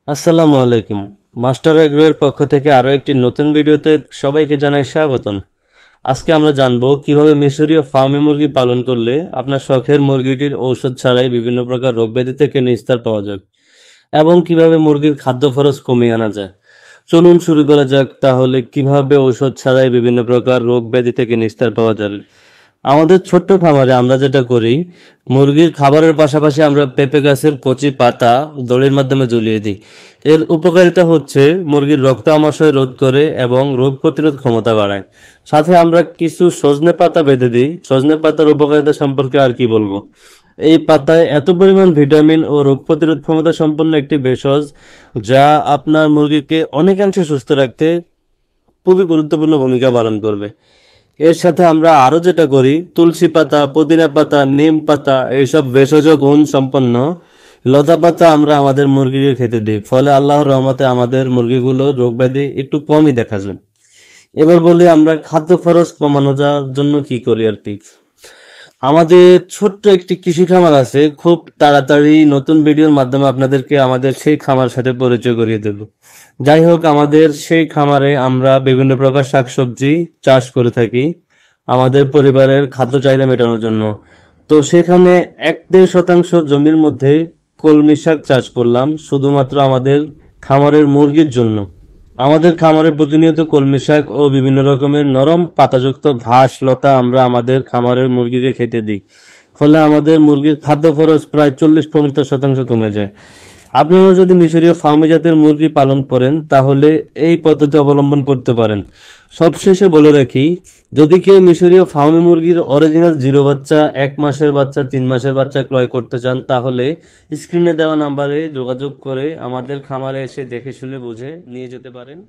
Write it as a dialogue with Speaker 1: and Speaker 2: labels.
Speaker 1: আসসালামু আলাইকুম। মাস্টার এগ্রোর পক্ষ থেকে আরো একটি নতুন ভিডিওতে সবাইকে জানাই স্বাগতম। আজকে আমরা জানবো কিভাবে মিশরীয় ফার্মে মুরগি পালন করলে আপনার শখের মুরগিটির ঔষধ ছাড়াই বিভিন্ন প্রকার রোগব্যাধি থেকে নিস্তার পাওয়া যায় এবং কিভাবে মুরগির খাদ্য খরচ কমিয়ে আনা যায়। চলুন শুরু করা যাক, তাহলে কিভাবে ঔষধ ছাড়াই বিভিন্ন প্রকার রোগ ব্যাধি থেকে নিস্তার পাওয়া যায়। আমাদের ছোট্ট খামারে আমরা যেটা করি, মুরগির খাবারের পাশাপাশি আমরা পেঁপে গাছের কচি পাতা দড়ির মাধ্যমে ঝুলিয়ে দিই। এর উপকারিতা হচ্ছে মুরগির রক্ত আমাশয় রোধ করে এবং রোগ প্রতিরোধ ক্ষমতা বাড়ায়। সাথে আমরা কিছু সজনে পাতা বেঁধে দিই। সজনে পাতার উপকারিতা সম্পর্কে আর কি বলবো। এই পাতায় এত পরিমাণ ভিটামিন ও রোগ প্রতিরোধ ক্ষমতা সম্পন্ন একটি ভেষজ, যা আপনার মুরগিকে অনেকাংশে সুস্থ রাখতে খুবই গুরুত্বপূর্ণ ভূমিকা পালন করবে। এর সাথে আমরা আরো যেটা করি, তুলসী পাতা, পুদিনা পাতা, নিম পাতা, এইসব ভেষজ গুণ সম্পন্ন লতা পাতা আমরা আমাদের মুরগিকে খেতে দিই। ফলে আল্লাহর রহমতে আমাদের মুরগিগুলো রোগ ব্যাধি একটু কমই দেখা যায়। এবার বলি আমরা খাদ্য খরচ কমানো যাওয়ার জন্য কি করি আর কি। আমাদের ছোট্ট একটি কৃষি খামার আছে, খুব তাড়াতাড়ি নতুন ভিডিওর মাধ্যমে আপনাদেরকে আমাদের সেই খামার সাথে পরিচয় করিয়ে দেব। যাই হোক, আমাদের সেই খামারে আমরা বিভিন্ন প্রকার শাকসবজি চাষ করে থাকি আমাদের পরিবারের খাদ্য চাহিদা মেটানোর জন্য। তো সেখানে 1-1.5 শতাংশ জমির মধ্যে কলমি শাক চাষ করলাম শুধুমাত্র আমাদের খামারের মুরগির জন্য। আমাদের খামারে প্রতিনিয়ত কলমি শাক ও বিভিন্ন রকমের নরম পাতাযুক্ত ঘাস লতা আমরা আমাদের খামারের মুরগিকে খেতে দিই। ফলে আমাদের মুরগির খাদ্য খরচ প্রায় 40-50% কমে যায়। আপনারা যদি মিশরীয় ফার্মি জাতের মুরগি পালন করেন তাহলে এই পদ্ধতি অবলম্বন করতে পারেন। সবশেষে বলে রাখি, যদি কেউ মিশরীয় ফার্মি মুরগির অরিজিনাল 0 বাচ্চা, 1 মাসের বাচ্চা, 3 মাসের বাচ্চা ক্রয় করতে চান, তাহলে স্ক্রিনে দেওয়া নাম্বারে যোগাযোগ করে আমাদের খামারে এসে দেখে শুনে বুঝে নিয়ে যেতে পারেন।